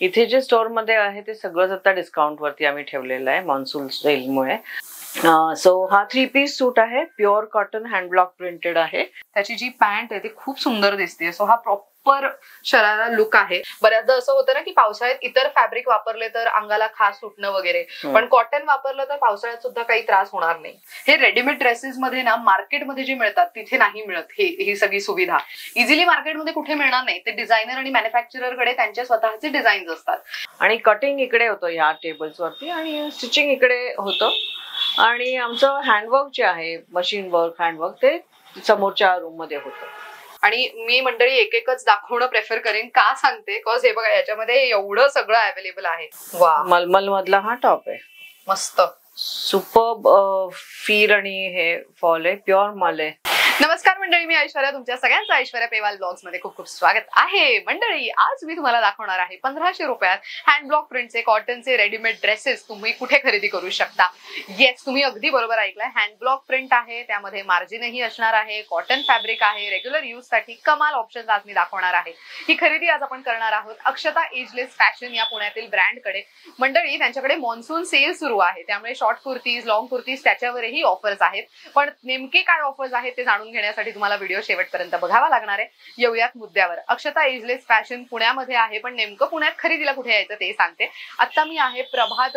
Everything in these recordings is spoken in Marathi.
इथे जे स्टोर मध्ये आहे ते सगळंच आता डिस्काउंट वरती आम्ही ठेवलेलं आहे मॉन्सून सेलमुळे. सो हा 3 पीस सूट आहे, pure cotton hand block printed आहे. त्याची जी पॅन्ट आहे ती खूप सुंदर दिसते. सो हा प्रॉपर शरारा लुक आहे. बऱ्याचदा असं होतं ना की पावसाळ्यात इतर फॅब्रिक वापरले तर अंगाला खास सुटणं वगैरे, पण कॉटन वापरलं तर पावसाळ्यात सुद्धा काही त्रास होणार नाही. हे रेडीमेड ड्रेसेस मध्ये ना मार्केटमध्ये जे मिळतात तिथे नाही मिळत ही सगळी सुविधा. इझिली मार्केटमध्ये कुठे मिळणार नाही. ते डिझायनर आणि मॅन्युफॅक्चरर कडे त्यांच्या स्वतःचे डिझाईन्स असतात. आणि कटिंग इकडे होतं ह्या टेबल्स वरती आणि स्टिचिंग इकडे होतं. आणि आमचं हँडवर्क जे आहे, मशीन वर्क हँडवर्क, ते समोरच्या रूम मध्ये होतं. आणि मी मंडळी एक एकच दाखवणं प्रेफर करेन. का सांगते, बिकॉज हे बघा याच्यामध्ये एवढं सगळं अवेलेबल आहे. वा, मलमल मधला हा टॉप आहे, मस्त सुपर फील आणि हे फॉल आहे, प्युअर मल आहे. नमस्कार मंडळी, मी ऐश्वर्या. तुमच्या सगळ्यांचं ऐश्वर्या पेवाल ब्लॉग्स मध्ये खूप खूप स्वागत आहे. मंडळी, आज मी तुम्हाला दाखवणार आहे 1500 रुपयात हँड ब्लॉक प्रिंटचे कॉटनचे रेडीमेड ड्रेसेस तुम्ही कुठे खरेदी करू शकता. येस, तुम्ही अगदी बरोबर ऐकलंय. हँड ब्लॉक प्रिंट आहे, त्यामध्ये मार्जिनही असणार आहे, कॉटन फॅब्रिक आहे, रेग्युलर यूज साठी कमाल ऑप्शन्स आज मी दाखवणार आहे. ही खरेदी आज आपण करणार आहोत अक्षता एजलेस फॅशन या पुण्यातील ब्रँडकडे. मंडळी, त्यांच्याकडे मॉन्सून सेल सुरू आहे, त्यामुळे शॉर्ट कुर्तीज, लॉंग कुर्तीज त्याच्यावरही ऑफर्स आहेत. पण नेमके काय ऑफर्स आहेत ते जाणून घेण्यासाठी तुम्हाला व्हिडिओ शेवटपर्यंत बघावा लागणार आहे. येऊयात मुद्द्यावर. अक्षता एजलेस फॅशन पुण्यामध्ये आहे, पण नेमकं पुण्यात खरेदीला कुठे यायचं ते सांगते. आता मी आहे प्रभात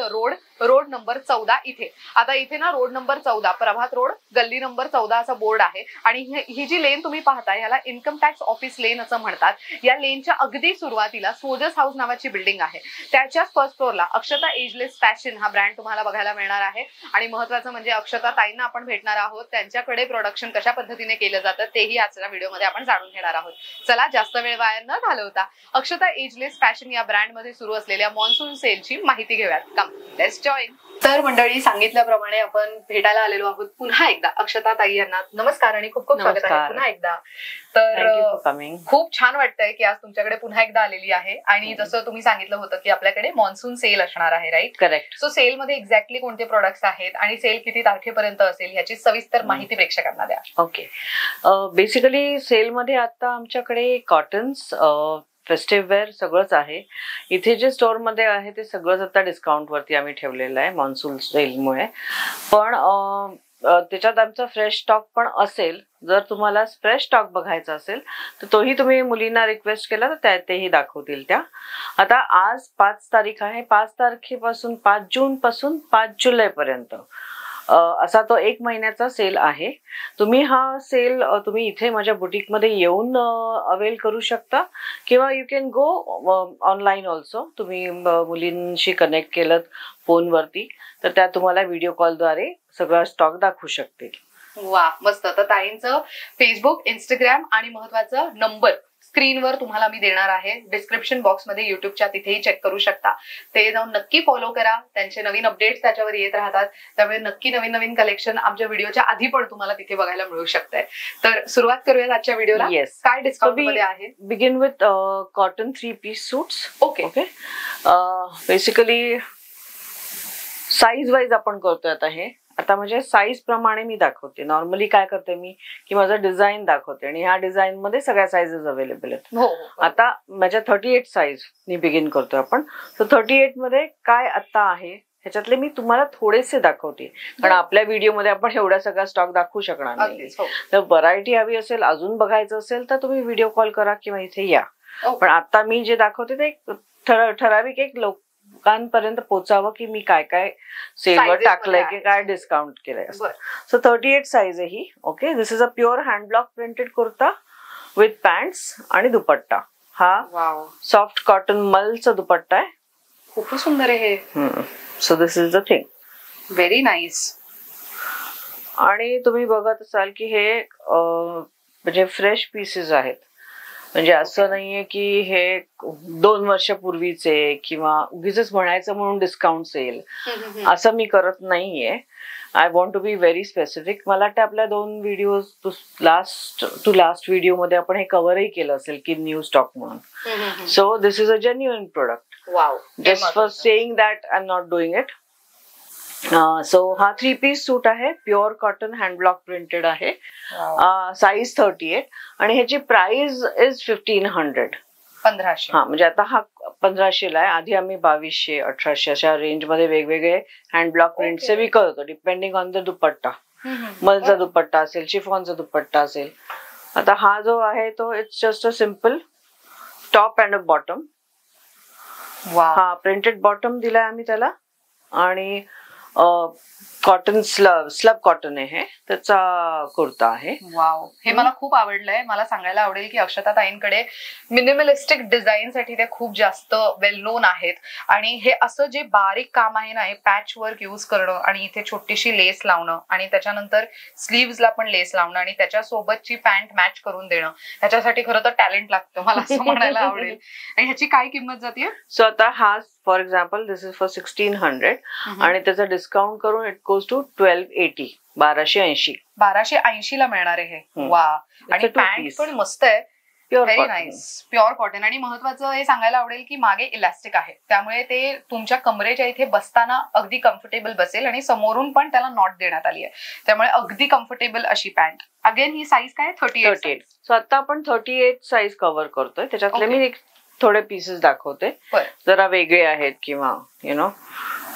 रोड नंबर 14 इथे. आता इथे ना रोड नंबर 14 प्रभात रोड गल्ली नंबर 14 असा बोर्ड आहे. आणि ही जी लेन तुम्ही पाहताय याला इन्कम टॅक्स ऑफिस लेन असं म्हणतात. या लेनच्या अगदी सुरुवातीला सोजस हाऊस नावाची बिल्डिंग आहे. त्याच्याच फर्स्ट फ्लोअरला अक्षता एजलेस फॅशन हा ब्रँड तुम्हाला बघायला मिळणार आहे. आणि महत्वाचं म्हणजे अक्षता ताईंना आपण भेटणार आहोत. त्यांच्याकडे प्रोडक्शन कशा पद्धतीने केलं जातं तेही आजच्या व्हिडिओमध्ये आपण जाणून घेणार आहोत. चला, जास्त वेळ वाया न घालवता अक्षता एजलेस फॅशन या ब्रँड मध्ये सुरू असलेल्या मॉन्सून सेलची माहिती घेऊयात. कम, लेट्स जॉइन. तर मंडळी, सांगितल्याप्रमाणे आपण भेटायला आलेलो आहोत पुन्हा एकदा अक्षता ताई यांना. नमस्कार आणि खूप खूप स्वागत आहे पुन्हा एकदा. तर खूप छान वाटतंय की आज तुमच्याकडे पुन्हा एकदा आलेली आहे. आणि जसं तुम्ही सांगितलं होतं की आपल्याकडे मॉन्सून सेल असणार आहे, राईट? करेक्ट. सो सेल मध्ये एक्झॅक्टली कोणते प्रोडक्ट्स आहेत आणि सेल किती तारखेपर्यंत असेल याची सविस्तर माहिती प्रेक्षकांना द्या. ओके, बेसिकली सेलमध्ये आता आमच्याकडे कॉटन्स, फेस्टिव्ह वेअर सगळंच आहे. इथे जे स्टोर मध्ये आहे ते सगळंच आता डिस्काउंट वरती आम्ही ठेवलेलं आहे मॉन्सून सेलमुळे. पण त्याच्यात आमचा फ्रेश स्टॉक पण असेल. जर तुम्हाला फ्रेश स्टॉक बघायचा असेल तर तोही तुम्ही मुलींना रिक्वेस्ट केला तर तेही दाखवतील त्या. आता आज 5 तारीख आहे. 5 तारखेपासून 5 जून पासून 5 जुलै पर्यंत असा तो 1 महिन्याचा सेल आहे. तुम्ही हा सेल तुम्ही इथे माझ्या बुटीक मध्ये येऊन अवेल करू शकता, किंवा you can go online also. तुम्ही मुलींशी कनेक्ट केलं फोनवरती तर त्या तुम्हाला व्हिडिओ कॉलद्वारे सगळा स्टॉक दाखवू शकतील. वा, मस्त. तर ताईंचं फेसबुक, इंस्टाग्राम आणि महत्वाचं नंबर स्क्रीनवर तुम्हाला मी देणार आहे डिस्क्रिप्शन बॉक्समध्ये, युट्यूबच्या, तिथेही चेक करू शकता. ते जाऊन नक्की फॉलो करा. त्यांचे नवीन अपडेट्स त्याच्यावर येत राहतात, त्यामुळे नक्की नवीन नवीन कलेक्शन आमच्या व्हिडिओच्या आधी पण तुम्हाला तिथे बघायला मिळू शकतंय. तर सुरुवात करूयात आजच्या व्हिडिओला. येस, काय डिस्काउंट मध्ये आहे? Begin with cotton 3 piece suits. Okay. Basically size wise आपण करतोय आता हे. आता म्हणजे साईज प्रमाणे मी दाखवते. नॉर्मली काय करते मी की माझं डिझाईन दाखवते आणि ह्या डिझाईन मध्ये सगळ्या साईजेस अवेलेबल आहेत. आता माझ्या 38 साईज नि बिगिन करतोय आपण. सो 38 मध्ये काय आता आहे ह्याच्यातले मी तुम्हाला थोडेसे दाखवते, कारण आपल्या व्हिडिओमध्ये आपण एवढा सगळा स्टॉक दाखवू शकणार नाही. तर व्हरायटी हवी असेल, अजून बघायचं असेल तर तुम्ही व्हिडिओ कॉल करा किंवा इथे या. पण आता मी जे दाखवते ते ठराविक एक लोकांपर्यंत पोचावं की मी काय काय सेलवर टाकलंय की काय डिस्काउंट केलंय. सो 38 साईज आहे ही. Okay, this is a pure hand block printed kurta with pants आणि दुपट्टा. हा सॉफ्ट कॉटन मलचा दुपट्टा आहे. खूप सुंदर आहे हे. So this is the thing, very nice. आणि तुम्ही बघत असाल की हे म्हणजे फ्रेश पीसेस आहेत. म्हणजे असं नाहीये की हे 2 वर्षापूर्वीचे किंवा उगीच म्हणायचं म्हणून डिस्काउंट सेल, असं मी करत नाहीये. I want to be very specific. मला वाटतं आपल्या 2 व्हिडिओ लास्ट व्हिडिओ मध्ये आपण हे कव्हरही केलं असेल की न्यू स्टॉक म्हणून. So this is a genuine product. Wow, just for saying that I am not doing it. So हा 3 पीस सूट आहे, pure cotton hand block printed आहे, साईज 38 आणि ह्याची प्राइस इज 1500. 1500. हा म्हणजे आता हा 1500 ला आहे. आधी आम्ही 2200, 1800 अशा रेंज मध्ये वेगवेगळे हँड ब्लॉक प्रिंटचे विकत होतो डिपेंडिंग ऑन द दुपट्टा. मलचा दुपट्टा असेल, शिफॉनचा दुपट्टा असेल. आता हा जो आहे तो it's just a simple top and a bottom. हा प्रिंटेड बॉटम दिलाय आम्ही त्याला आणि कॉटन स्लब कॉटन आहे त्याचा कुर्ता आहे. वाव, हे मला खूप आवडलंय. मला सांगायला आवडेल की अक्षता ताईंकडे मिनिमलिस्टिक डिझाईन साठी ते खूप जास्त वेल नोन आहेत. आणि हे असं जे बारीक काम आहे ना, हे पॅच वर्क युज करणं आणि इथे छोटीशी लेस लावणं आणि त्याच्यानंतर स्लीव्हजला पण लेस लावणं आणि त्याच्यासोबतची पॅन्ट मॅच करून देणं, ह्याच्यासाठी खरं तर टॅलेंट लागतं मला असं म्हणायला आवडेल. आणि ह्याची काय किंमत जाते? सो आता हा for example this is for 1600 आणि त्याचा डिस्काउंट करून इट गोज टू 1280, 1280. 1280 ला मिळणार आहे हे. वा, आणि पॅन्ट पण मस्त आहे. Very nice, pure cotton. आणि महत्वाचं हे सांगायला आवडेल की मागे इलास्टिक आहे, त्यामुळे ते तुमच्या कमरेच्या इथे बसताना अगदी कम्फर्टेबल बसेल आणि समोरून पण त्याला नॉट देण्यात आली आहे, त्यामुळे अगदी कम्फर्टेबल अशी पॅन्ट. अगेन ही साईज काय? 38. सो आता आपण 38 साईज कव्हर करतोय. त्याच्यातले मी थोडे पीसेस दाखवते जरा वेगळे आहेत किंवा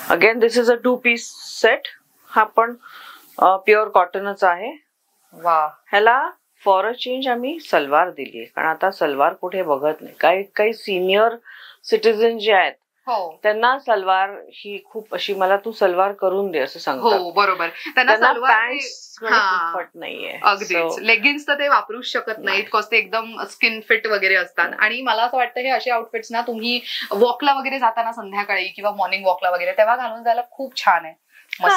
again this is a 2 piece set. हा पण प्युअर कॉटनच आहे. वा, ह्याला फॉर अ चेंज आम्ही सलवार दिली आहे, कारण आता सलवार कुठे बघत नाही. काही सिनियर सिटीजन जे आहेत त्यांना सलवार ही खूप अशी, मला तू सलवार करून दे असं सांगतात. हो बरोबर, त्यांना पॅन्ट फट नाहीये. अगदीच, लेगिन्स तर ते वापरूच शकत नाहीत, बिकॉज ते एकदम स्किन फिट वगैरे असतात. आणि मला असं वाटतं हे असे आउटफिट्स ना तुम्ही वॉकला वगैरे जाताना संध्याकाळी किंवा मॉर्निंग वॉकला वगैरे तेव्हा घालून जायला खूप छान आहे.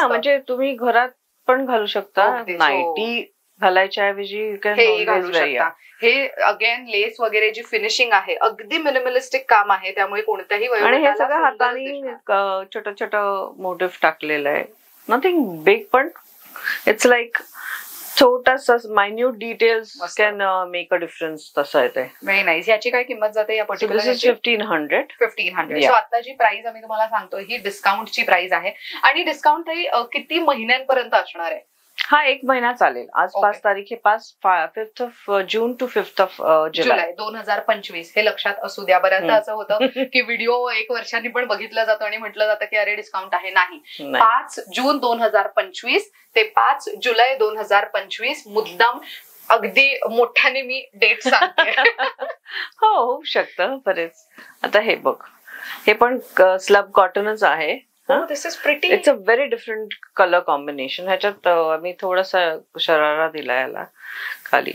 म्हणजे तुम्ही घरात पण घालू शकता. नाईटी घालायच्या ऐवजी हे घालू शकता. हे अगेन लेस वगैरे जी फिनिशिंग आहे अगदी मिनिमलिस्टिक काम आहे, त्यामुळे कोणत्याही आणि हे सगळं हाताने छोटं छोटं मोटिव्ह टाकलेलं आहे. नथिंग बिग, पण इट्स लाईक छोटासा minute details can make a difference. तसं आहे ते. Very nice. याची काय किंमत जाते या पर्टिक्युलर? 1500. 1500. सो आता जी प्राइस आम्ही तुम्हाला सांगतो ही डिस्काउंटची प्राइस आहे. आणि डिस्काउंट किती महिन्यांपर्यंत असणार आहे? हा 1 महिना चालेल. आज 5 तारीख आहे. 5th of June to 5th of July 2025. हे लक्षात असू द्या. बऱ्याचदा असं होतं की व्हिडिओ 1 वर्षांनी पण बघितलं जातं आणि म्हटलं जातं की अरे डिस्काउंट आहे. नाही, 5 जून 2025 ते 5 जुलै 2025 मुद्दाम अगदी मोठ्याने मी डेट सांगते. हो, होऊ शकतं बरेच. आता हे बघ, हे पण स्लब कॉटनच आहे. This is pretty. It's a very different colour combination. ह्याच्यात आम्ही थोडासा शरारा दिला याला खाली.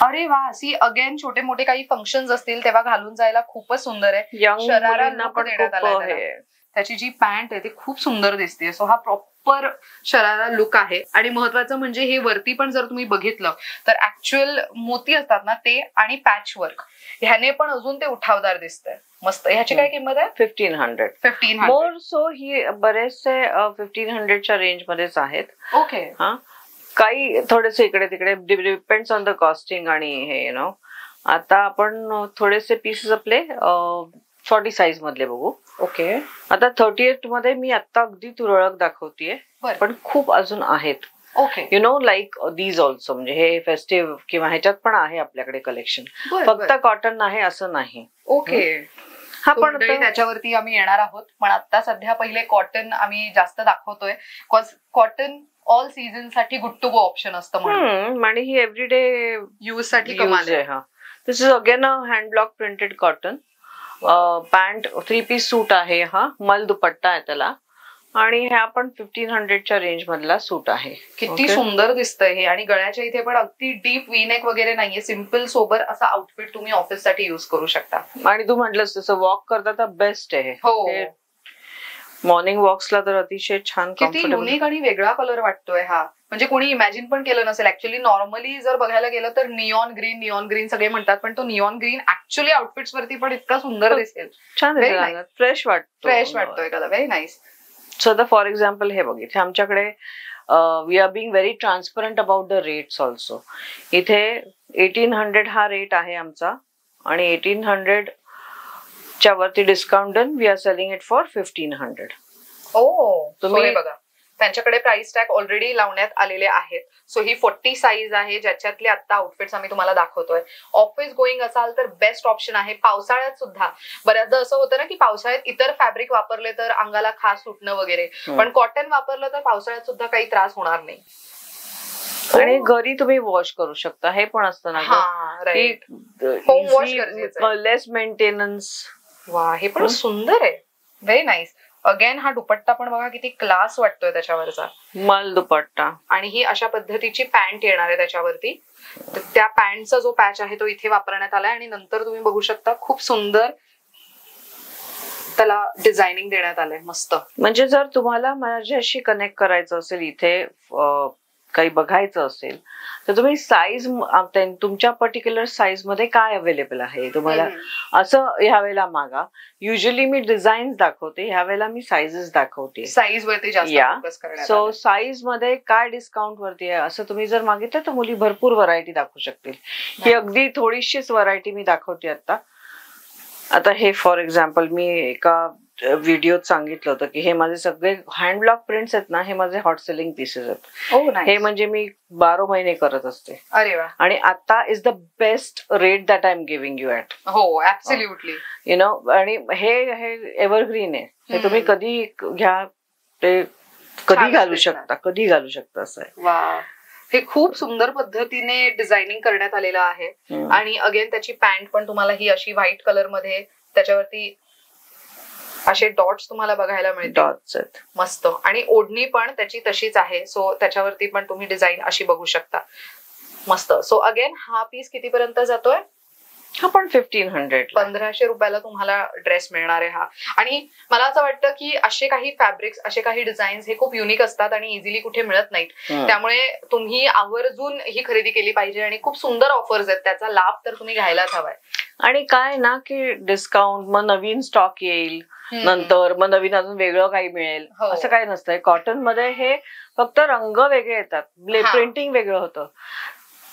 अरे वा, सी अगेन छोटे मोठे काही फंक्शन्स असतील तेव्हा घालून जायला खूपच सुंदर आहे. शरारा देण्यात आलाय. त्याची जी पॅन्ट आहे ती खूप सुंदर दिसते. सो हा प्रॉपर शरारा लुक आहे. आणि महत्वाचं म्हणजे हे वरती पण जर तुम्ही बघितलं तर ऍक्च्युअल मोती असतात ना ते आणि पॅच वर्क ह्याने पण अजून ते उठावदार दिसतंय. मस्त. ह्याची काय किंमत आहे? 1500. 1500. मोर सो ही बरेचसे 1500च्या रेंज मध्येच आहेत. ओके. हा, काही थोडेसे इकडे तिकडे डिपेंड्स ऑन द कॉस्टिंग आणि हे आता आपण थोडेसे पीसेस आपले 40 साईज मधले बघू. ओके. आता 38 मध्ये मी आता अगदी तुरळक दाखवतीये, पण खूप अजून आहेत. ओके. Like these also. म्हणजे हे फेस्टिव्ह किंवा ह्याच्यात पण आहे आपल्याकडे कलेक्शन. फक्त कॉटन आहे असं नाही. ओके. हा, पण त्याच्यावरती आम्ही येणार आहोत. पण आता सध्या पहिले कॉटन आम्ही जास्त दाखवतोय, कॉटन ऑल सीझन साठी गुड टू गो ऑप्शन असतं म्हणून. आणि ही एव्हरीडे यूज साठी कमाल आहे. हा, this is again a hand block printed cotton. Pant 3 piece suit आहे. हा मल दुपट्टा आहे त्याला. आणि हे आपण 1500च्या रेंज मधला सूट आहे. किती सुंदर दिसतंय हे. आणि गळ्याच्या इथे पण अगदी डीप वीनेक वगैरे नाहीये. सिम्पल सोबर असा आउटफिट तुम्ही ऑफिससाठी युज करू शकता. आणि तू म्हटलंस तसं वॉक करता तर बेस्ट आहे. हो, मॉर्निंग वॉक्सला तर अतिशय छान. किती युनिक आणि वेगळा कलर वाटतोय हा. म्हणजे कोणी इमॅजिन पण केलं नसेल. ऍक्च्युअली नॉर्मली जर बघायला गेलं तर निऑन ग्रीन सगळे म्हणतात, पण तो निऑन ग्रीन ऍक्च्युअली आउटफिट्स वरती पण इतका सुंदर दिसेल. छान दिसेल. फ्रेश वाटतोय colour. Very nice. So the for example हे बघ, इथे आमच्याकडे we are being very transparent about the rates also. इथे 1800 हा रेट आहे आमचा आणि 1800 च्या वरती डिस्काउंट देऊन we are selling it for 1500. तुम्ही बघा, त्यांच्याकडे प्राइस टॅग ऑलरेडी लावण्यात आलेले आहेत. सो ही 40 साईज आहे, ज्याच्यातले आता आउटफिट्स आम्ही तुम्हाला दाखवतोय. ऑफिस गोईंग असाल तर बेस्ट ऑप्शन आहे. पावसाळ्यात सुद्धा बऱ्याचदा असं होतं ना की पावसाळ्यात इतर फॅब्रिक वापरले तर अंगाला खास सुटणं वगैरे, पण कॉटन वापरलं तर पावसाळ्यात सुद्धा काही त्रास होणार नाही. आणि घरी तुम्ही वॉश करू शकता, हे पण असतं ना, होम वॉश, लेस मेंटेनन्स. वा, हे पण सुंदर आहे, व्हेरी नाईस. अगेन हा दुपट्टा पण बघा किती क्लास वाटतोय त्याच्यावरचा, मल दुपट्टा. आणि ही अशा पद्धतीची पॅन्ट येणार आहे त्याच्यावरती. तर त्या पॅन्टचा जो पॅच आहे तो इथे वापरण्यात आलाय, आणि नंतर तुम्ही बघू शकता खूप सुंदर त्याला डिझायनिंग देण्यात आलंय, मस्त. म्हणजे जर तुम्हाला माझ्याशी कनेक्ट करायचं असेल, इथे काही बघायचं असेल, तर तुम्ही साईज तुमच्या पर्टिक्युलर साईज मध्ये काय अवेलेबल आहे तुम्हाला असं ह्या वेळेला मागा. युजली मी डिझाईन्स दाखवते, ह्या वेळेला मी साईजेस दाखवते. साईज वरती जास्त फोकस करण्यात आलंय. सो साईज मध्ये काय डिस्काउंट वरती आहे असं तुम्ही जर मागितलं तर मुली भरपूर व्हरायटी दाखवू शकतील. ही अगदी थोडीशीच व्हरायटी मी दाखवते आता हे फॉर एक्झाम्पल मी एका व्हिडिओत सांगितलं होतं की हे माझे सगळे हँड ब्लॉक प्रिंट्स आहेत ना, हे माझे हॉट सेलिंग पीसेस आहेत. हे म्हणजे मी 12 महिने करत असते. अरे वा. आणि आता is the best rate that I am giving you at. हो, ऍब्सोल्युटली. यु नो, आणि हे एव्हरग्रीन आहे, हे तुम्ही कधी घ्या, ते कधी घालू शकता असं आहे. वा, हे खूप सुंदर पद्धतीने डिझायनिंग करण्यात आलेलं आहे. आणि अगेन त्याची पॅन्ट पण तुम्हाला ही अशी व्हाईट कलर मध्ये, त्याच्यावरती असे डॉट्स तुम्हाला बघायला मिळतात, मस्त. आणि ओढणी पण त्याची तशीच आहे, सो त्याच्यावरती पण तुम्ही डिझाईन अशी बघू शकता, मस्त. सो अगेन हा पीस कितीपर्यंत जातोय? हा पण 1500 1500 रुपयाला तुम्हाला ड्रेस मिळणार आहे हा. आणि मला असं वाटतं की असे काही फॅब्रिक्स, असे काही डिझाईन्स हे खूप युनिक असतात आणि इझिली कुठे मिळत नाहीत. त्यामुळे तुम्ही आवर्जून ही खरेदी केली पाहिजे, आणि खूप सुंदर ऑफर्स आहेत, त्याचा लाभ तर तुम्ही घ्यायलाच हवाय. आणि काय ना की डिस्काउंट, मग नवीन स्टॉक येईल नंतर, मग नवीन अजून वेगळं काही मिळेल असं काही नसतंय. कॉटन मध्ये हे फक्त रंग वेगळे येतात, प्रिंटिंग वेगळं होतं,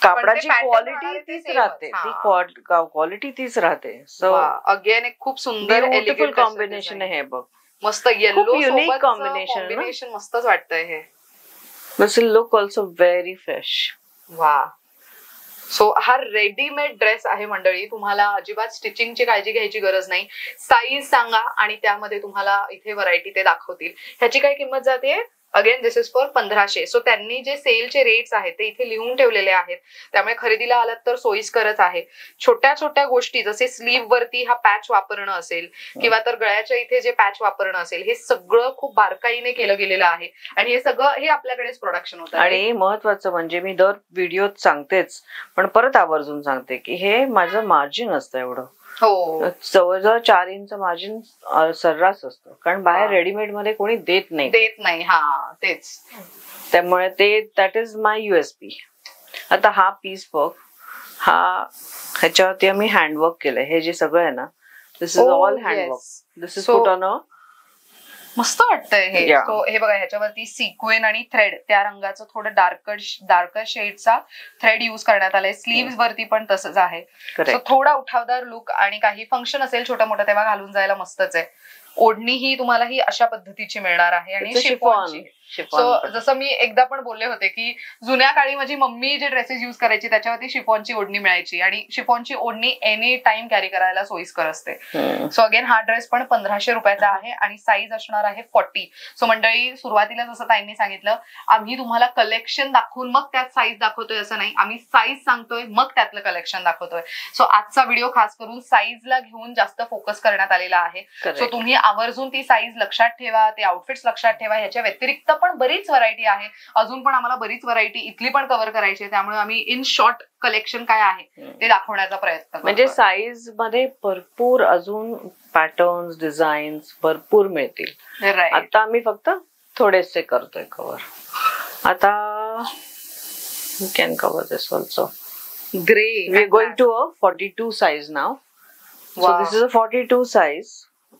कापडाची क्वालिटी तीच राहते, क्वालिटी तीच राहते. सो अगेन एक खूप सुंदर ब्युटिफुल कॉम्बिनेशन आहे हे बघ, मस्त. येलो युनिक कॉम्बिनेशन, मस्तच वाटतंय हे. This will look also very fresh. वा. सो हा रेडीमेड ड्रेस आहे मंडळी, तुम्हाला अजिबात स्टिचिंगची काळजी घ्यायची गरज नाही. साईज सांगा आणि त्यामध्ये तुम्हाला इथे व्हरायटी ते दाखवतील. ह्याची काय किंमत जाते? Again this is for 1500. So त्यांनी जे सेलचे रेट्स आहेत ते इथे लिहून ठेवलेले आहेत, त्यामुळे खरेदीला आलात तर सोयीस्करच आहे. छोट्या छोट्या गोष्टी जसे स्लीव वरती हा पॅच वापरणं असेल, किंवा तर गळ्याच्या इथे जे पॅच वापरणं असेल, हे सगळं खूप बारकाईने केलं गेलेलं आहे, आणि हे सगळं हे आपल्याकडेच प्रोडक्शन होतं. आणि महत्वाचं म्हणजे मी दर व्हिडिओत सांगतेच, पण परत आवर्जून सांगते की हे माझं मार्जिन असतं एवढं. हो, जवळजवळ 4 इंच मार्जिन सर्रास असतं, कारण बाहेर रेडीमेड मध्ये कोणी देत नाही. हा, तेच. त्यामुळे ते दॅट इज माय USP. आता हा पीस बघ, ह्याच्यावरती आम्ही हँडवर्क केलंय. हे जे सगळं आहे ना, this is all handwork. This is put on a, मस्त वाटतंय हे. सो हे बघा, ह्याच्यावरती सिक्वेन आणि थ्रेड, त्या रंगाचं थोडं डार्कर शेडचा थ्रेड युज करण्यात आलाय. स्लीव्ह वरती पण तसंच आहे. सो थोडा उठावदार लुक, आणि काही फंक्शन असेल छोटं मोठं तेव्हा घालून जायला मस्तच आहे. ओढणी ही तुम्हाला ही अशा पद्धतीची मिळणार आहे, आणि शिफॉनची. सो जसं मी एकदा पण बोलले होते की जुन्या काळी माझी मम्मी जे ड्रेसेस युज करायची त्याच्यावरती शिफॉनची ओढणी मिळायची, आणि शिफॉनची ओढणी एनी टाइम कॅरी करायला सोयीस्कर असते. सो अगेन हा ड्रेस पण 1500 रुपयाचा आहे, आणि साईज असणार आहे 40. सो मंडळी, सुरुवातीला जसं ताईंनी सांगितलं, आम्ही तुम्हाला कलेक्शन दाखवून मग त्यात साईज दाखवतोय असं नाही, आम्ही साईज सांगतोय मग त्यातलं कलेक्शन दाखवतोय. सो आजचा व्हिडिओ खास करून साईजला घेऊन जास्त फोकस करण्यात आलेला आहे. सो तुम्ही आवर्जून ती साईज लक्षात ठेवा, ते आउटफिट्स लक्षात ठेवा. ह्याच्या व्यतिरिक्त पण बरीच व्हरायटी आहे, अजून पण आम्हाला बरीच व्हरायटी इथली पण कव्हर करायची आहे, त्यामुळे आम्ही इन शॉर्ट कलेक्शन काय आहे ते दाखवण्याचा प्रयत्न करतो. म्हणजे साईज मध्ये भरपूर अजून पॅटर्न्स, डिझाईन्स भरपूर मिळतील. आता आम्ही फक्त थोडेसे करतोय कव्हर. आता we can cover this also. Grey, we are going to a 42 size now. So this is a 42 size,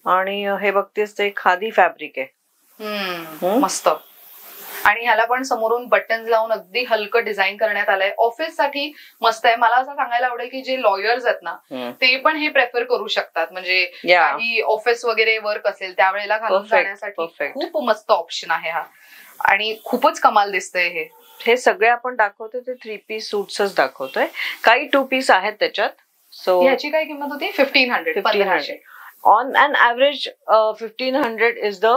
आणि हे बघतेस ते खादी फॅब्रिक आहे. मस्त. आणि ह्याला पण समोरून बटन्स लावून अगदी हलकं डिझाईन करण्यात आलंय. ऑफिस साठी मस्त आहे. मला असं सांगायला आवडेल की जे लॉयर्स आहेत ना, ते पण हे प्रेफर करू शकतात. म्हणजे काही ऑफिस वगैरे वर्क असेल त्यावेळेला घालून जाण्यासाठी खूप मस्त ऑप्शन आहे हा. आणि खूपच कमाल दिसतंय हे सगळे आपण दाखवतोय ते 3 पीस सूट्सच दाखवतोय. काही 2 पीस आहेत त्याच्यात. सो याची काय किंमत होती? 1500. On an average, 1500 is the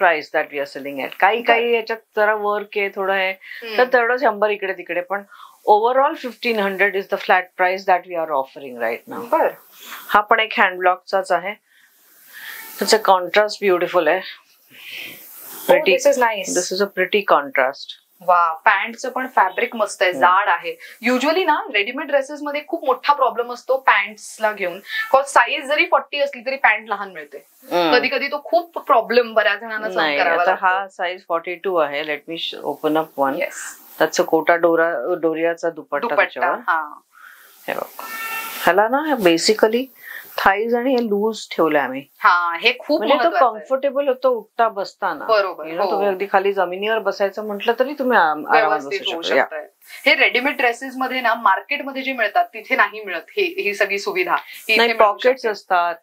price that we are selling at. काही याच्यात जरा वर्क आहे, थोडं आहे, तर तेवढं 100 इकडे तिकडे, पण overall 1500 is the flat price that we are offering right now. हा पण एक हँड ब्लॉकचाच आहे. त्याचं कॉन्ट्रास्ट ब्युटिफुल आहे. This is a pretty contrast. वा, पॅन्टचं पण फॅब्रिक मस्त आहे, जाड आहे. युजली ना रेडीमेड ड्रेसेस मध्ये खूप मोठा प्रॉब्लेम असतो पॅन्ट्सला घेऊन. साईज जरी 40 असली तरी पॅन्ट लहान मिळते. कधी कधी तो खूप प्रॉब्लेम बऱ्याच जणांना सहन करावा लागतो. हा साईज 42 आहे. Let me open up one. त्याचं कोटा डोरियाचा दुपट्टा त्याच्यावर. हे बघ, ह्याला ना बेसिकली थाईज आणि हे लूज ठेवले आम्ही. हे खूप म्हणजे तो कम्फर्टेबल होतो उठता बसताना. बरोबर. तुम्ही अगदी खाली जमिनीवर बसायचं म्हटलं तरी तुम्ही आरामात बसू शकता. हे रेडीमेड ड्रेसेस मध्ये ना मार्केटमध्ये जे मिळतात तिथे नाही मिळत ही सगळी सुविधा. नाही, पॉकेट्स असतात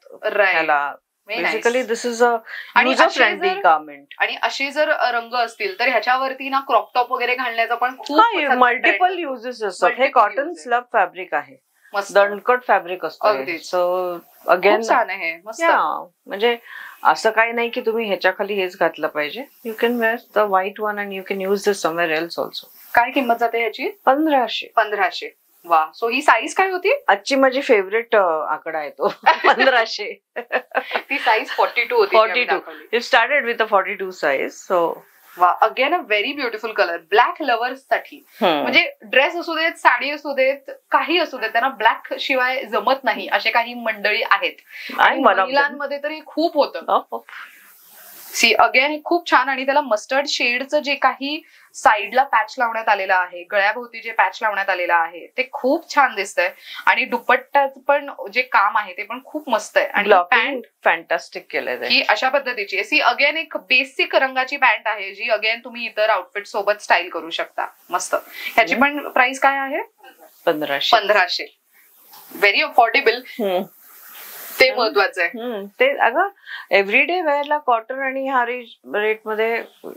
basically. This is a user friendly garment. आणि असे जर रंग असतील तर ह्याच्यावरती ना क्रॉप टॉप वगैरे घालण्याचा पण खूप मल्टिपल युजेस असतात. हे कॉटन स्लब फॅब्रिक आहे, दंडकट फॅब्रिक असतं. सो अगेन म्हणजे असं काही नाही की तुम्ही ह्याच्या खाली हेच घातलं पाहिजे. You can wear the white one and you can use this somewhere else also. काय किंमत जाते ह्याची? 1500. वा. सो ही साईज काय होती? आजची माझी फेवरेट आकडा आहे तो 1500. ती साईज 42 होती. 42. It started with a 42 size. So वा, again a very beautiful colour. Black lovers साठी म्हणजे ड्रेस असू देत, साडी असू देत, काही असू देत, त्यांना ब्लॅक शिवाय जमत नाही असे काही मंडळी आहेत. महिलांमध्ये तरी खूप होतं. सी अगेन हे खूप छान. आणि त्याला मस्टर्ड शेडचं जे काही साईडला पॅच लावण्यात आलेला आहे, गळ्याभोवती जे पॅच लावण्यात आलेला आहे ते खूप छान दिसतंय. आणि दुपट्ट्याचं पण जे काम आहे ते पण खूप मस्त आहे. आणि पॅन्ट फॅन्टास्टिक केलंय ही अशा पद्धतीची आहे. सी अगेन एक बेसिक रंगाची पॅन्ट आहे जी अगेन तुम्ही इतर आउटफिट सोबत स्टाईल करू शकता. मस्त. ह्याची पण प्राइस काय आहे? 1500. Very affordable. ते महत्वाचं आहे. ते अगं एव्हरीडे वेअरला कॉटन आणि ह्या रेट मध्ये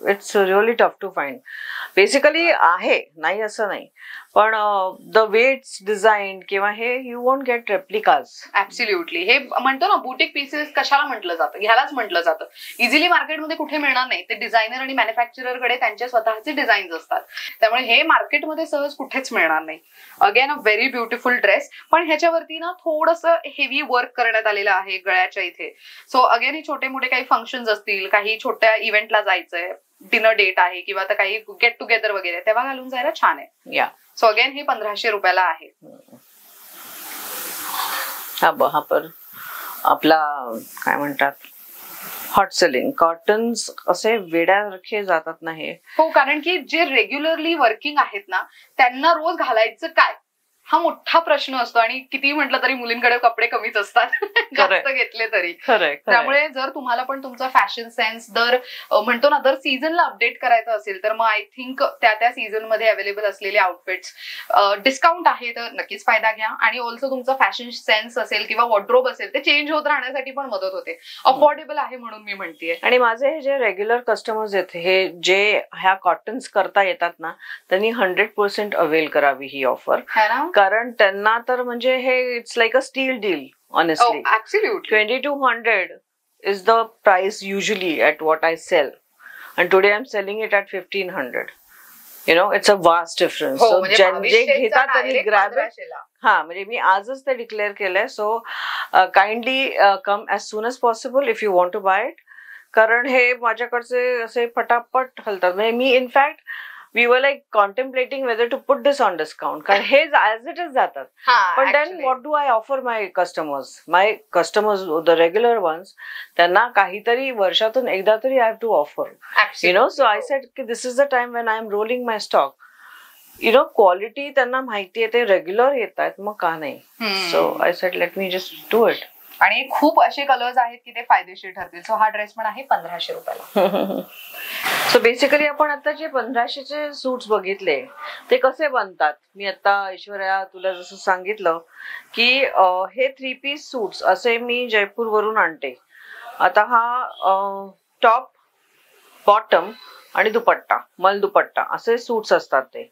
it's really tough to find. Basically आहे, नाही असं नाही, पण द वे इट्स डिझाईन किंवा हे you won't get replicas. Absolutely. हे म्हणतो ना बुटीक पीसेस कशाला म्हटलं जातं, ह्यालाच म्हटलं जातं. इझिली मार्केटमध्ये कुठे मिळणार नाही. ते डिझायनर आणि मॅन्युफॅक्चरर कडे त्यांचे स्वतःचे डिझाईन्स असतात. त्यामुळे हे मार्केटमध्ये सहज कुठेच मिळणार नाही. Again a very beautiful dress. पण ह्याच्यावरती ना थोडंसं हेवी वर्क करण्यात आलेलं आहे गळ्याच्या इथे. सो अगेन हे छोटे मोठे काही फंक्शन्स असतील, काही छोट्या इव्हेंटला जायचंय, डिनर डेट आहे किंवा आता काही गेट टुगेदर वगैरे, तेव्हा घालून जायला छान आहे. सो अगेन हे 1500 रुपयाला आहे. हा पर आपला काय म्हणतात हॉट सेलिंग कॉटन्स असे वेड्यासारखे जातात ना हे. हो, कारण की जे रेग्युलरली वर्किंग आहेत ना त्यांना रोज घालायचं काय हा मोठा प्रश्न असतो. आणि किती म्हटलं तरी मुलींकडे कपडे कमीच असतात जास्त घेतले तरी. त्यामुळे जर तुम्हाला पण तुमचा फॅशन सेन्स दर म्हणतो ना दर सीझनला अपडेट करायचं असेल तर मग आय थिंक त्या सीझन मध्ये अवेलेबल असलेले आउटफिट्स डिस्काउंट आहे तर नक्कीच फायदा घ्या. आणि ऑल्सो तुमचा फॅशन सेन्स असेल किंवा वॉर्ड्रोब असेल ते चेंज होत राहण्यासाठी पण मदत होते. अफोर्डेबल आहे म्हणून मी म्हणतेय. आणि माझे हे जे रेग्युलर कस्टमर्स आहेत हे जे ह्या कॉटन्स करता येतात ना त्यांनी 100% अवेल करावी ही ऑफर. कारण त्यांना तर म्हणजे हे it's like a steal deal honestly. 2200 is the price usually at what I sell, and today I'm selling it at 1500. You know, it's a vast difference. So जे घेतात त्यांनी grab it. हा, म्हणजे मी आजच ते डिक्लेअर केलंय. So kindly come as soon as possible if you want to buy it. कारण हे माझ्याकडचे असे फटाफट हलतात. म्हणजे मी in fact we were like contemplating whether to put this on discount कारण हे as it is जातात. But then what do I offer my customers? My customers, the regular ones, त्यांना काहीतरी वर्षातून एकदा तरी I have to offer. You know, so I said this is the time when I am rolling my stock. You know, quality त्यांना माहिती आहे, ते रेग्युलर येत आहेत, मग का नाही. So I said let me just do it. आणि खूप असे कलर्स आहेत की ते फायदेशीर ठरतील. सो हा ड्रेस पण आहे 1500 रुपयाला. सो बेसिकली आपण आता जे 1500चे सूट्स बघितले ते कसे बनतात. मी आता ऐश्वर्या तुला जसं सांगितलं की हे 3 पीस सूट्स असे मी जयपूर वरून आणते. आता हा टॉप बॉटम आणि दुपट्टा, मल दुपट्टा असे सूट्स असतात ते.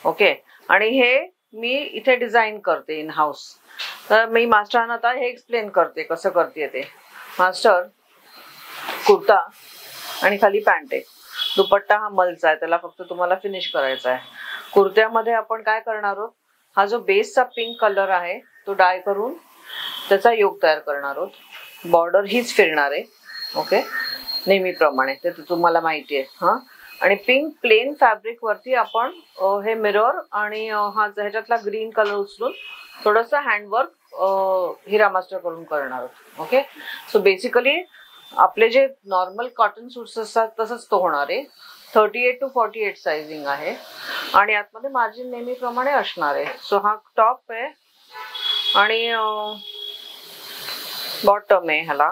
ओके. आणि हे मी इथे डिझाईन करते इन हाऊस. तर मी मास्टरांना आता हे एक्सप्लेन करते कसं करते ते. मास्टर कुर्ता आणि खाली पॅन्ट आहे. दुपट्टा हा मलचा आहे, त्याला फक्त तुम्हाला फिनिश करायचा आहे. कुर्त्यामध्ये आपण काय करणार आहोत, हा जो बेसचा पिंक कलर आहे तो डाय करून त्याचा योग तयार करणार आहोत. बॉर्डर हीच फिरणार आहे. ओके, नेहमीप्रमाणे ते तुम्हाला माहिती आहे. हा, आणि पिंक प्लेन फॅब्रिक वरती आपण हे मिरर आणि हा ह्याच्यातला ग्रीन कलर उचलून थोडस हँडवर्क हिरा मास्टर करून करणार आहोत. ओके. सो बेसिकली आपले जे नॉर्मल कॉटन सूट्स असतात तसंच तो होणार आहे. 38 to 48 साइजिंग आहे आणि आतमध्ये मार्जिन नेहमीप्रमाणे असणार आहे. सो हा टॉप आहे आणि बॉटम आहे. ह्याला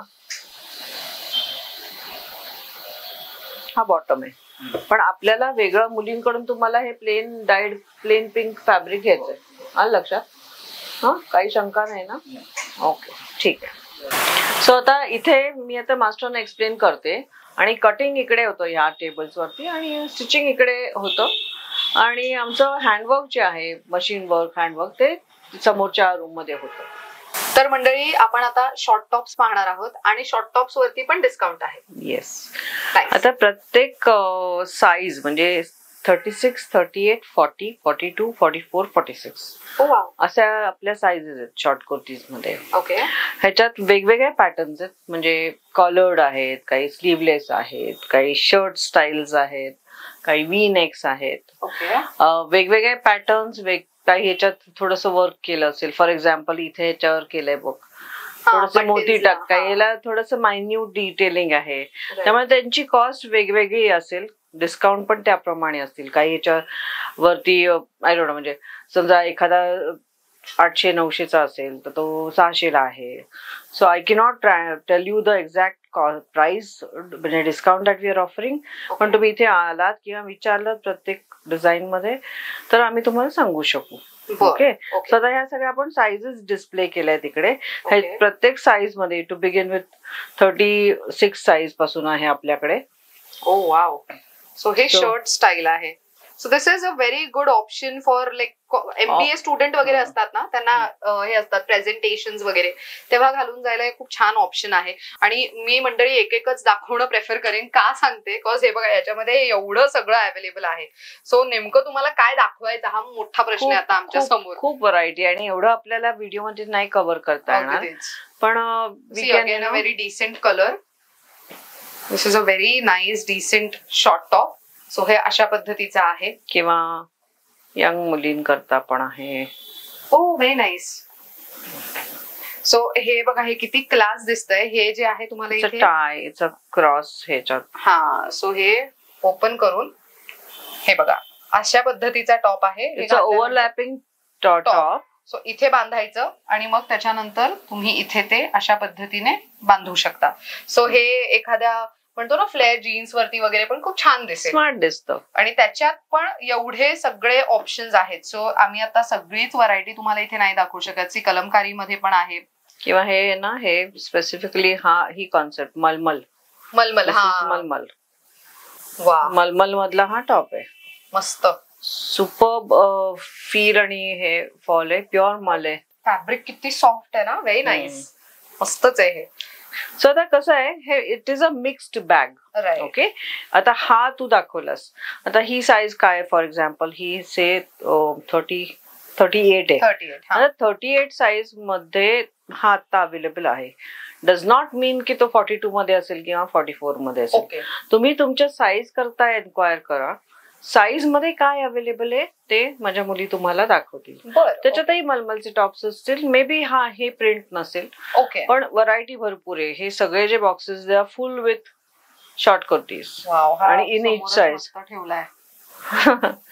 हा बॉटम आहे. पण आपल्याला वेगळं मुलींकडून तुम्हाला हे plain dyed plain pink fabric घ्यायचंय. आलं लक्षात? हा, काही शंका नाही ना? ओके, ठीक आहे. सो आता इथे मी आता मास्टरने एक्सप्लेन करते आणि कटिंग इकडे होतं ह्या टेबल्स वरती आणि स्टिचिंग इकडे होतं आणि आमचं हँडवर्क जे आहे, मशीन वर्क हँडवर्क, ते समोरच्या रूम मध्ये होतं. तर मंडळी आपण आता शॉर्ट टॉप्स पाहणार आहोत आणि शॉर्ट टॉप्स वरती पण डिस्काउंट आहे. येस. आता प्रत्येक साईज म्हणजे 36, 38, 40, 42, 44, 46 अशा आपल्या साईजेस आहेत शॉर्ट कुर्तीज मध्ये. ओके. ह्याच्यात वेगवेगळे पॅटर्न्स आहेत, म्हणजे कॉलर्ड आहेत, काही स्लीवलेस आहेत, काही शर्ट स्टाईल्स आहेत, काही वी नेक्स आहेत. ओके. वेगवेगळे पॅटर्न्स, काही ह्याच्यात थोडस वर्क केलं असेल. फॉर एक्झाम्पल इथे ह्याच्यावर केलंय बघ, थोडस मोती टाक, काही याला थोडस मायन्यूट डिटेलिंग आहे. त्यामुळे त्यांची कॉस्ट वेगवेगळी असेल, डिस्काउंट पण त्याप्रमाणे असतील. काही ह्याच्या वरती आय डोंट नो, म्हणजे समजा एखादा 800-900चा असेल तर तो 600ला आहे. So I cannot tell you the exact price म्हणजे discount that we are offering. पण तुम्ही इथे आलात किंवा विचारलं प्रत्येक डिझाईन मध्ये तर आम्ही तुम्हाला सांगू शकू. ओके. सो आता ह्या सगळ्या आपण साईजेस डिस्प्ले केल्या तिकडे. प्रत्येक साईज मध्ये टू बिगिन विथ 36 साईज पासून आहे आपल्याकडे. ओ वाव. सो हे शर्ट स्टाईल आहे. So this is a very good option for like MBA student वगैरे असतात ना, त्यांना हे असतात प्रेझेंटेशन वगैरे, तेव्हा घालून जायला हे खूप छान ऑप्शन आहे. आणि मी मंडळी एक एकच दाखवणं प्रेफर करेन. का सांगते, बिकॉज हे बघा याच्यामध्ये एवढं सगळं अवेलेबल आहे. सो नेमकं तुम्हाला काय दाखवायचं हा मोठा प्रश्न आहे आता आमच्या समोर. खूप व्हरायटी आणि एवढं आपल्याला व्हिडिओ मध्ये नाही कव्हर करता येणार. पण we can a very decent colour. This is a very nice decent short top. So हे अशा पद्धतीचं आहे. किंवा यंग मुलींकरता पण आहे. ओ व्हेरी नाईस. सो हे बघा, हे किती क्लास दिसतंय. हे जे आहे तुम्हाला इथे टाय क्रॉस ह्याच्यात. हा, सो हे ओपन करून हे बघा अशा पद्धतीचा टॉप आहे. Overlapping top. सो इथे बांधायचं आणि मग त्याच्यानंतर तुम्ही इथे ते अशा पद्धतीने बांधू शकता. सो हे एखाद्या म्हणतो ना फ्लेअर जीन्स वरती वगैरे पण खूप छान दिसेल, स्मार्ट दिसतं. आणि त्याच्यात पण एवढे सगळे ऑप्शन्स आहेत. सो आम्ही आता सगळीच व्हरायटी तुम्हाला इथे नाही दाखवू शकत. सी कलमकारी मध्ये पण आहे किंवा हे ना, हे स्पेसिफिकली ही कॉन्सेप्ट मलमल. हा मलमल. वा, मलमल मधला हा टॉप आहे. मस्त सुपर फील आणि हे फॉल आहे. प्युअर मल आहे. फॅब्रिक किती सॉफ्ट आहे ना. Very nice. मस्तच आहे हे. सो आता कसं आहे, हे it is a mixed bag. Okay. आता हा तू दाखवलास. आता ही साईज काय, फॉर एक्झाम्पल ही से 38 आहे. 38 साईज मध्ये हा आता अवेलेबल आहे. डज नॉट मीन की तो 42 मध्ये असेल किंवा 44 मध्ये असेल. तुम्ही तुमच्या साईज करता एन्क्वायर करा. साईज मध्ये काय अवेलेबल आहे ते माझ्या मुली तुम्हाला दाखवतील. त्याच्यातही मलमलचे टॉप्स असतील. मे बी हे प्रिंट नसेल. पण व्हरायटी भरपूर आहे. हे सगळे जे boxes they are full with short kurtis आणि इन इच साईज ठेवलाय.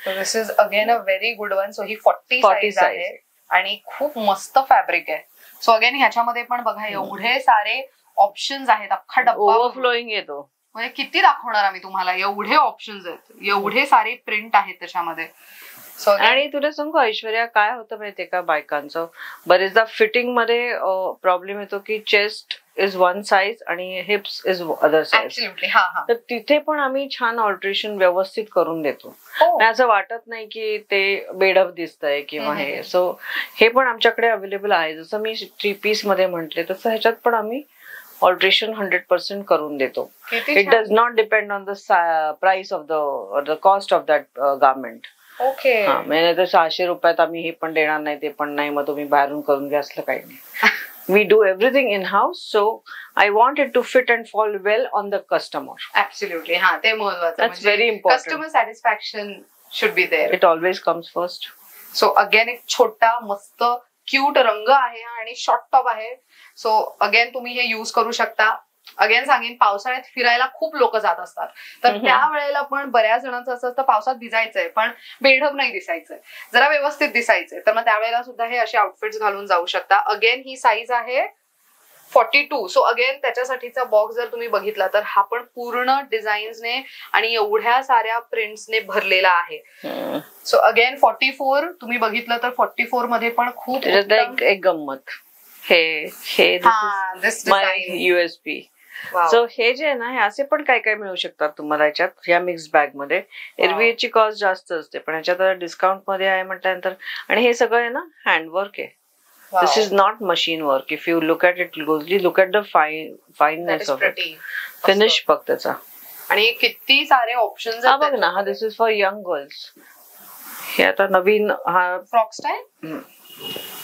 This is again a very good one. So ही 40 साईज आहे आणि खूप मस्त फॅब्रिक आहे. सो अगेन ह्याच्यामध्ये पण बघा एवढे सारे ऑप्शन्स आहेत. अख्खा डब्बा ओव्हरफ्लोईंग येतो. म्हणजे किती दाखवणार आम्ही तुम्हाला. एवढे ऑप्शन्स आहेत, एवढे सारे प्रिंट आहेत त्याच्यामध्ये. आणि तुला सांगू ऐश्वर्या काय होतं माहितीये का, बायकांचं बरेचदा फिटिंग मध्ये प्रॉब्लेम येतो की चेस्ट इज वन साइज आणि हिप्स इज अदर साइज. तर तिथे पण आम्ही छान ऑल्टरेशन व्यवस्थित करून देतो. असं वाटत नाही की ते बेडअप दिसतंय किंवा हे. सो हे पण आमच्याकडे अवेलेबल आहे. जसं मी 3 पीस मध्ये म्हटले तसं ह्याच्यात पण आम्ही ऑल्टरेशन 100% करून देतो. It does not depend on the price of the cost of that garment. Okay. म्हणजे तर 600 रुपयात आम्ही हे पण देणार नाही ते पण नाही, मग तुम्ही बाहेरून करून घ्या असलं काही नाही. We do everything in house, so I want it to fit and fall well on the customer. Absolutely. हा, ते महत्त्वाचं. That's very important. Customer satisfaction should be there. It always comes first. So again एक छोटा मस्त क्यूट रंग आहे आणि शॉर्ट टॉप आहे. सो अगेन तुम्ही हे यूज करू शकता. अगेन सांगेन, पावसाळ्यात फिरायला खूप लोक जात असतात, तर त्यावेळेला पण बऱ्याच जणांचं असं असतं पावसात भिजायचंय पण बेढब नाही दिसायचंय, जरा व्यवस्थित दिसायचंय, तर मग त्यावेळेला सुद्धा हे असे आउटफिट्स घालून जाऊ शकता. अगेन ही साईज आहे 42. सो अगेन त्याच्यासाठीचा बॉक्स जर तुम्ही बघितला तर हा पण पूर्ण डिझाईन्सने आणि एवढ्या साऱ्या प्रिंट्सने भरलेला आहे. सो अगेन 44 तुम्ही बघितलं तर 44 मध्ये पण खूप एक गंमत हे USP. सो हे जे आहे ना, हे असे पण काय काय मिळू शकतात तुम्हाला याच्यात, या मिक्स बॅग मध्ये. एरवीची कॉस्ट जास्त असते पण याच्यात डिस्काउंट मध्ये आहे म्हटल्यानंतर. आणि हे सगळं आहे ना हँडवर्क आहे. This is not machine work. If you look at it closely, look at the fineness of it, finish बघ त्याचा. आणि किती सारे ऑप्शन बघ ना. हा this is for young girls. हे आता नवीन हा frock style.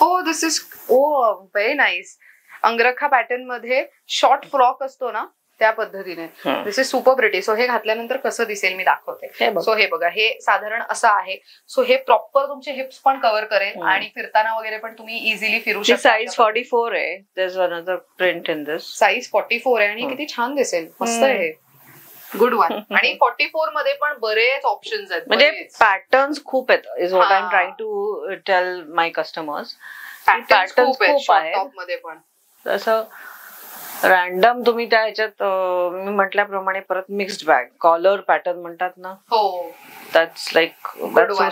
Oh this is very nice. Angrakha pattern मध्ये शॉर्ट फ्रॉक असतो ना, त्या पद्धतीने. This is super pretty. So हे घातल्यानंतर कसं दिसेल मी दाखवते. सो हे बघा, हे साधारण असं आहे. सो हे प्रॉपर तुमचे हिप्स पण कव्हर करेल आणि फिरताना वगैरे पण तुम्ही इझिली फिरू शकता. साईज 44 आहे. There is another print in this. Size 44 आहे आणि किती छान दिसेल. मस्त आहे. Good one. आणि 44 मध्ये पण बरेच ऑप्शन्स आहेत. म्हणजे पॅटर्न्स खूप आहेत. Is what I am trying to tell my customers. Patterns खूप आहेत टॉप मध्ये पण. तसं रॅन्डम तुम्ही त्या ह्याच्यात मी म्हटल्याप्रमाणे परत मिक्स्ड बॅग कॉलर पॅटर्न म्हणतात ना. हो, that's like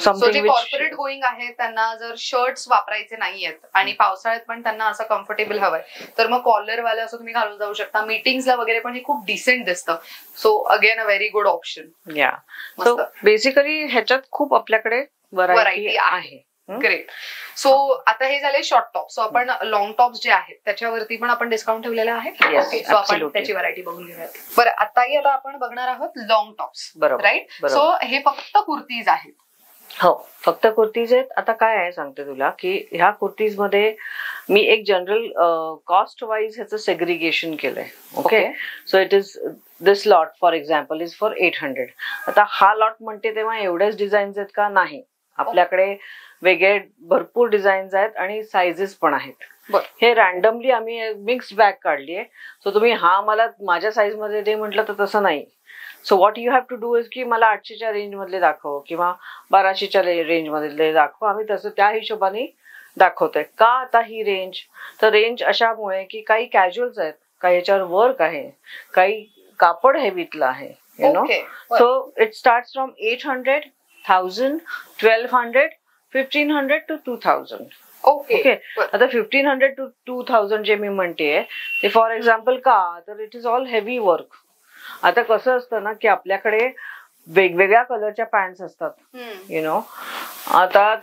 something corporate going आहे, त्यांना जर शर्ट्स वापरायचे नाहीयेत आणि पावसाळ्यात पण त्यांना असं कम्फर्टेबल हवंय, तर मग कॉलर वाले असं तुम्ही घालून जाऊ शकता. मीटिंग्सला वगैरे पण हे खूप डिसेंट दिसतं. So again a very good option. या. सो बेसिकली ह्याच्यात खूप आपल्याकडे व्हरायटी आहे. ग्रेट. सो आता हे झाले शॉर्ट टॉप. सो आपण लॉंग टॉप्स जे आहेत त्याच्यावरती पण आपण डिस्काउंट ठेवलेला आहे. सो आपण त्याची व्हरायटी बघून घेऊयात. बरं, आता आपण बघणार आहोत लॉंग टॉप्स. राईट. सो हे फक्त कुर्तीज आहेत. हो, फक्त कुर्तीज आहेत. आता काय आहे सांगते तुला की ह्या कुर्तीज मध्ये मी एक जनरल कॉस्ट वाईज ह्याचं सेग्रिगेशन केलंय. Okay. So it is this lot for example is for 800. आता हा लॉट म्हणते तेव्हा एवढेच डिझाईन्स आहेत का? नाही, आपल्याकडे वेगळे भरपूर डिझाईन्स आहेत आणि साइजेस पण आहेत. हे रॅन्डमली आम्ही मिक्स बॅग काढली आहे. सो तुम्ही हा मला माझ्या साईज मध्ये दे म्हटलं तर तसं नाही. So what you have to do is की मला 800च्या रेंज मधले दाखव किंवा 1200च्या रेंज मधले दाखव. आम्ही तसं त्या हिशोबाने दाखवतोय. का आता ही रेंज? तर रेंज अशामुळे की काही कॅज्युअल्स आहेत, काही याच्यावर वर्क आहे, काही कापड हेवीतलं आहे. You know. So it starts from 800, 1000, 1200, 1500 to 2000. Okay. आता 1500 to 2000 जे मी म्हणते ते फॉर एक्झाम्पल का, तर it is all heavy work. आता कसं असतं ना की आपल्याकडे वेगवेगळ्या कलरच्या पॅन्ट्स असतात. You know. आता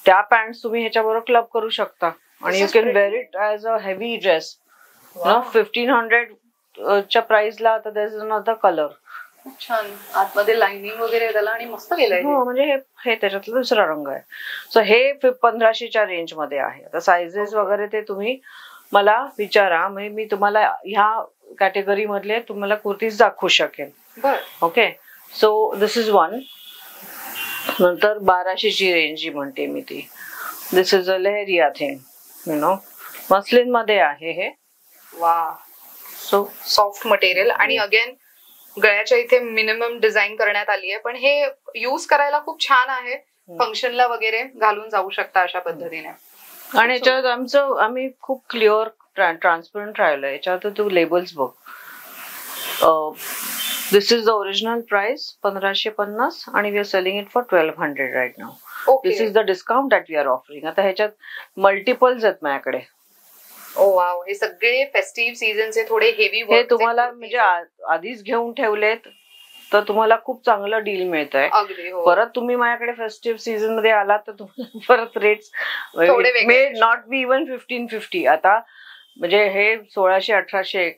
त्या पॅन्ट्स तुम्ही ह्याच्याबरोबर क्लब करू शकता आणि you can wear it as a heavy dress. 1500 च्या प्राइसला आता देयर इज अनदर कलर. छान आतमध्ये लाइनिंग वगैरे त्याला आणि मस्त केलंय. हो, म्हणजे हे त्याच्यातला दुसरा रंग आहे. सो हे 1500च्या रेंज मध्ये आहे. आता साइजेस वगैरे ते तुम्ही मला विचारा, मी तुम्हाला ह्या कॅटेगरी मधले तुम्हाला कुर्तीज दाखवू शकेन. Okay. So this is one. नंतर 1200ची रेंज जी म्हणते मी ती. This is a leheriya thing. You know. Muslin मध्ये आहे हे. वा. सो सॉफ्ट मटेरियल आणि अगेन गळ्याच्या इथे मिनिमम डिझाईन करण्यात आली आहे, पण हे यूज करायला खूप छान आहे. फंक्शनला वगैरे घालून जाऊ शकता अशा पद्धतीने. आणि याच्यात आम्ही खूप क्लिअर ट्रान्सपरंट राहिलोय. याच्यावर तू लेबल्स बघ. This is the original price 1550 आणि we are selling it for 1200 right now. This is the discount that we are offering. आता ह्याच्यात मल्टिपल्स आहेत माझ्याकडे. ओ वाव, हे सगळे फेस्टिव्ह सीझनचे थोडे हेवी हे तुम्हाला म्हणजे आधीच घेऊन ठेवलेत तर तुम्हाला खूप चांगलं डील मिळत आहे. परत तुम्ही माझ्याकडे फेस्टिव्ह सीझन मध्ये आलात तर तुम्हाला परत rates may not be even 1550. आता म्हणजे हे 1600-1800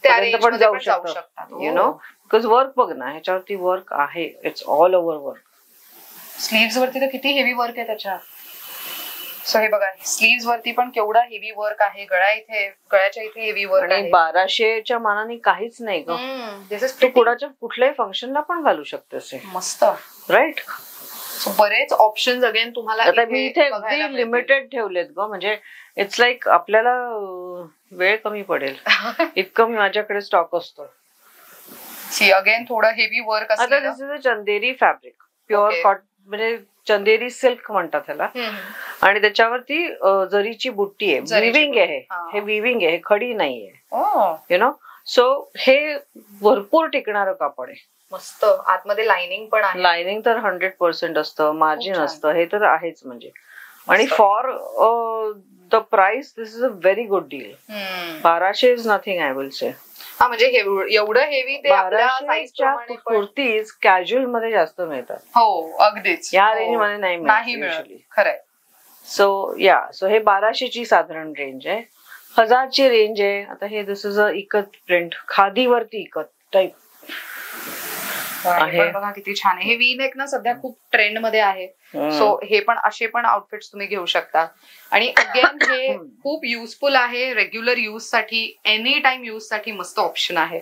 पर्यंत पण जाऊ शकतात. यु नो, बिकॉज वर्क बघ ना, ह्याच्यावरती वर्क आहे. It's all over work. Sleeves वरती तर किती हेवी वर्क आहे त्याच्यात. सो हे बघा, स्लीव्स वरती पण केवढा हेवी वर्क आहे. गळ्याच्या इथे हेवी वर्क आहे. 1200च्या मानाने काहीच नाही ग. तू कुठल्याही फंक्शनला पण घालू शकतेस. मस्त, राईट. बरेच ऑप्शन्स अगेन तुम्हाला. आता मी इथे अगदी लिमिटेड ठेवलेत ग, म्हणजे इट्स लाईक आपल्याला वेळ कमी पडेल इतकं माझ्याकडे स्टॉक असतो. सी अगेन थोडं हेवी वर्क. आता this is a Chanderi fabric, pure cotton, म्हणजे चंदेरी सिल्क म्हणतात त्याला. आणि त्याच्यावरती जरीची बुट्टी आहे. विविंग आहे, हे विविंग आहे, हे खडी नाहीये. यु नो, सो हे भरपूर टिकणारं कापड आहे. मस्त. आतमध्ये लाइनिंग पण आहे. लाइनिंग तर 100% असतं, मार्जिन असतं, हे तर आहेच म्हणजे. आणि for the price this is a very good deal. 1200 is nothing, I will say. हा, म्हणजे एवढं हेवी ते आपल्या साईजच्या कुर्तीज कॅज्युअल मध्ये जास्त मिळतात. हो, अगदीच. या रेंज मध्ये नाही मिळत. खरंय. सो हे 1200 ची साधारण रेंज आहे. 1000 ची रेंज आहे. आता हे दिस इज अ इकत प्रिंट, खादीवरती इकत टाईप आहे. बघा किती छान आहे. हे वी नेक ना सध्या खूप ट्रेंड मध्ये आहे. सो हे पण असे पण आउटफिट्स तुम्ही घेऊ शकता. आणि अगेन हे खूप युजफुल आहे रेग्युलर यूज साठी, एनी टाइम यूज साठी मस्त ऑप्शन आहे.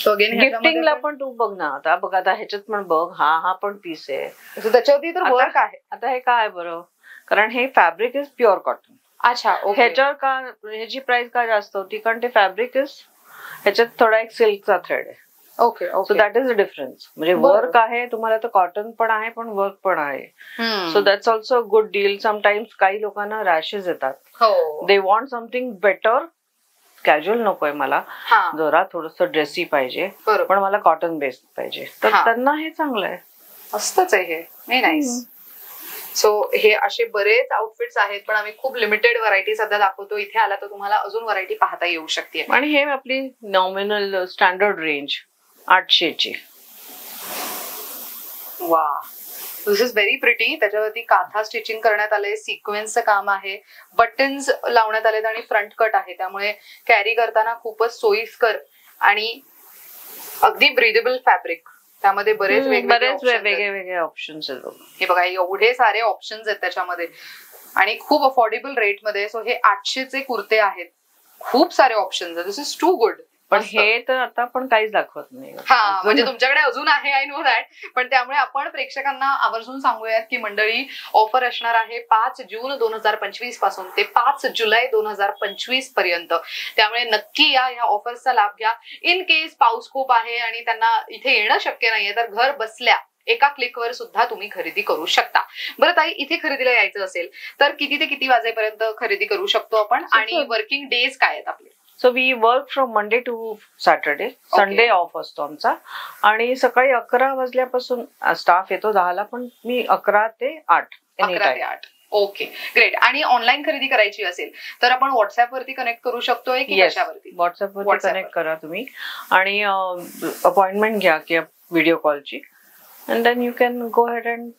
गिफ्टिंगला पण तू बघ ना. आता बघ, आता ह्याच्यात पण बघ, हा पण पीस आहे, त्याच्यावरती तर वर्क आहे. आता हे काय बरं, कारण हे फॅब्रिक इज प्युअर कॉटन. अच्छा, ह्याच्यावर का ह्याची प्राइस का जास्त होती, कारण ते फॅब्रिक इज, ह्याच्यात थोडा एक सिल्कचा थ्रेड आहे. Okay. So that is a difference. म्हणजे वर्क आहे तुम्हाला, तर कॉटन पण आहे पण वर्क पण आहे. So that's also a good deal. Sometimes काही लोकांना रॅशेस येतात. They want something better. Casual नकोय मला, जरा थोडस ड्रेसी पाहिजे, पण मला कॉटन बेस्ड पाहिजे, तर त्यांना हे चांगलं आहे. मस्तच आहे हे. Very nice. सो हे असे बरेच आउटफिट्स आहेत, पण आम्ही खूप लिमिटेड व्हरायटी सध्या दाखवतो. इथे आला तर तुम्हाला अजून व्हरायटी पाहता येऊ शकते. आणि हे आपली नॉमिनल स्टँडर्ड रेंज 800 ची. वा, दिस इज व्हेरी प्रिटी. त्याच्यावरती काथा स्टिचिंग करण्यात आलंय, सिक्वेन्सचं काम आहे, बटन्स लावण्यात आलेत आणि फ्रंट कट आहे. त्यामुळे कॅरी करताना खूपच सोयीस्कर आणि अगदी ब्रीदेबल फॅब्रिक. त्यामध्ये बरेच वेगवेगळे ऑप्शन्स आहेत. हे बघा, एवढे सारे ऑप्शन्स आहेत त्याच्यामध्ये आणि खूप अफोर्डेबल रेट मध्ये. सो हे 800 चे कुर्ते आहेत, खूप सारे ऑप्शन्स आहेत. दिस इज टू गुड. पण हे तर आता आपण काहीच दाखवत नाही. हा, म्हणजे तुमच्याकडे अजून आहे, आय नो दॅट. पण त्यामुळे आपण प्रेक्षकांना आवर्जून सांगूयात की मंडळी, ऑफर असणार आहे 5 जून 2025 पासून ते 5 जुलै 2025 पर्यंत. त्यामुळे नक्की या ऑफर्सचा लाभ घ्या. इन केस पाऊस खूप आहे आणि त्यांना इथे येणं शक्य नाहीये, तर घर बसल्या एका क्लिकवर सुद्धा तुम्ही खरेदी करू शकता. बरं ताई, इथे खरेदीला यायचं असेल तर किती ते किती वाजेपर्यंत खरेदी करू शकतो आपण, आणि वर्किंग डेज काय आहेत आपले? So we work from Monday to Saturday. Sunday off असतो आमचा. आणि सकाळी 11 वाजल्यापासून स्टाफ येतो 10ला, पण मी 11 ते 8. Okay, great. आणि ऑनलाईन खरेदी करायची असेल तर आपण व्हॉट्सअप वरती कनेक्ट करू शकतोय की कशावरती? व्हॉट्सअप वरती कनेक्ट करा तुम्ही आणि अपॉइंटमेंट घ्या की व्हिडिओ कॉलची, and then you can go head and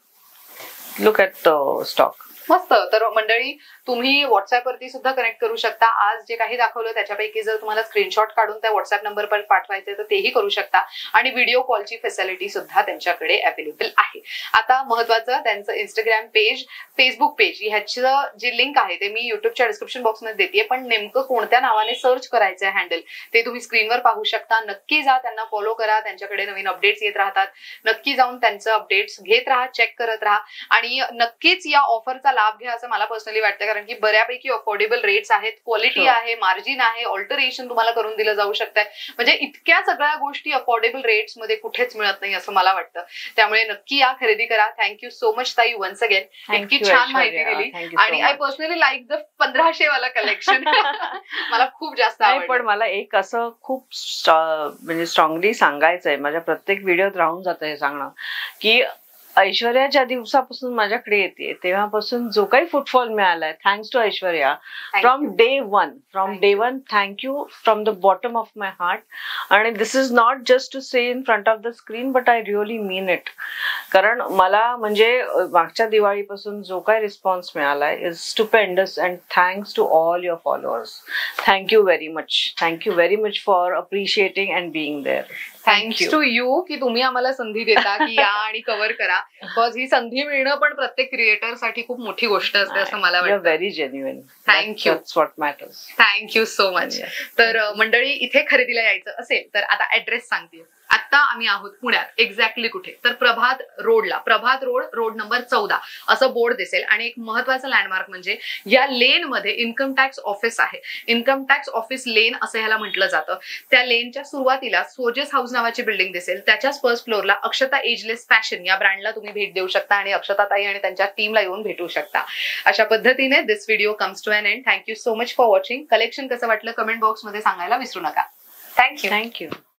look at the stock. मस्त. तर मंडळी, तुम्ही व्हॉट्सअप वरती सुद्धा कनेक्ट करू शकता. आज जे काही दाखवलं त्याच्यापैकी जर तुम्हाला स्क्रीनशॉट काढून त्या व्हॉट्सअप नंबर पर पाठवायचे तर तेही करू शकता. आणि व्हिडिओ कॉलची फॅसिलिटी सुद्धा त्यांच्याकडे अवेलेबल आहे. आता महत्वाचं, त्यांचं इंस्टाग्राम पेज, फेसबुक पेज ह्याचं जे लिंक आहे ते मी युट्यूबच्या डिस्क्रिप्शन बॉक्समध्ये देते, पण नेमकं कोणत्या नावाने सर्च करायचं आहे हँडल ते तुम्ही स्क्रीनवर पाहू शकता. नक्की जा, त्यांना फॉलो करा. त्यांच्याकडे नवीन अपडेट्स येत राहतात. नक्की जाऊन त्यांचं अपडेट्स घेत राहा, चेक करत राहा आणि नक्कीच या ऑफरचा लाभ घ्या असं मला पर्सनली वाटतं. कारण की बऱ्यापैकी अफोर्डेबल रेट्स आहेत, क्वालिटी आहे, मार्जिन आहे, ऑल्टरेशन तुम्हाला करून दिलं जाऊ शकतं. म्हणजे इतक्या सगळ्या गोष्टी अफोर्डेबल रेट्स मध्ये कुठेच मिळत नाही असं मला वाटतं. त्यामुळे नक्की या, खरेदी करा. थँक्यू सो मच ताई वन्स अगेन. इतकी छान माहिती दिली. आणि आय पर्सनली लाईक द 1500 वाला कलेक्शन. मला खूप जास्त आवडलं. पण मला एक असं खूप म्हणजे स्ट्रॉंगली सांगायचंय, माझ्या प्रत्येक व्हिडिओत राहून जातं हे सांगणं, की ऐश्वर्या ज्या दिवसापासून माझ्याकडे येते तेव्हापासून जो काही फुटफॉल मिळालाय, thanks to Aishwarya. From day one thank you from the bottom of my heart. आणि this is not just to say in front of the screen, but I really mean it. कारण मला म्हणजे मागच्या दिवाळीपासून जो काही रिस्पॉन्स मिळालाय is stupendous, and thanks to all your followers. Thank you very much for appreciating and being there. Thanks to you की तुम्ही आम्हाला संधी देता की या आणि कव्हर करा. बिकॉज ही संधी मिळणं पण प्रत्येक क्रिएटर साठी खूप मोठी गोष्ट असते असं मला वाटतं. Very genuine. Thank you. What matters. Thank you so much. तर मंडळी, इथे खरेदीला यायचं असेल तर आता ऍड्रेस सांगते. आता आम्ही आहोत पुण्यात. एक्झॅक्टली कुठे तर प्रभात रोड नंबर 14 असं बोर्ड दिसेल. आणि एक महत्वाचं लँडमार्क म्हणजे या लेन मध्ये इन्कम टॅक्स ऑफिस आहे. इन्कम टॅक्स ऑफिस लेन असं ह्याला म्हटलं जातं. त्या लेनच्या सुरुवातीला सोजेस हाऊस नावाची बिल्डिंग दिसेल. त्याच्याच फर्स्ट फ्लोअरला अक्षता एजलेस फॅशन या ब्रँडला तुम्ही भेट देऊ शकता आणि अक्षता ताई आणि त्यांच्या टीमला येऊन भेटू शकता. अशा पद्धतीने this video comes to an end. Thank you so much for watching. Collection कसं वाटलं कमेंट बॉक्स मध्ये सांगायला विसरू नका. थँक्यू.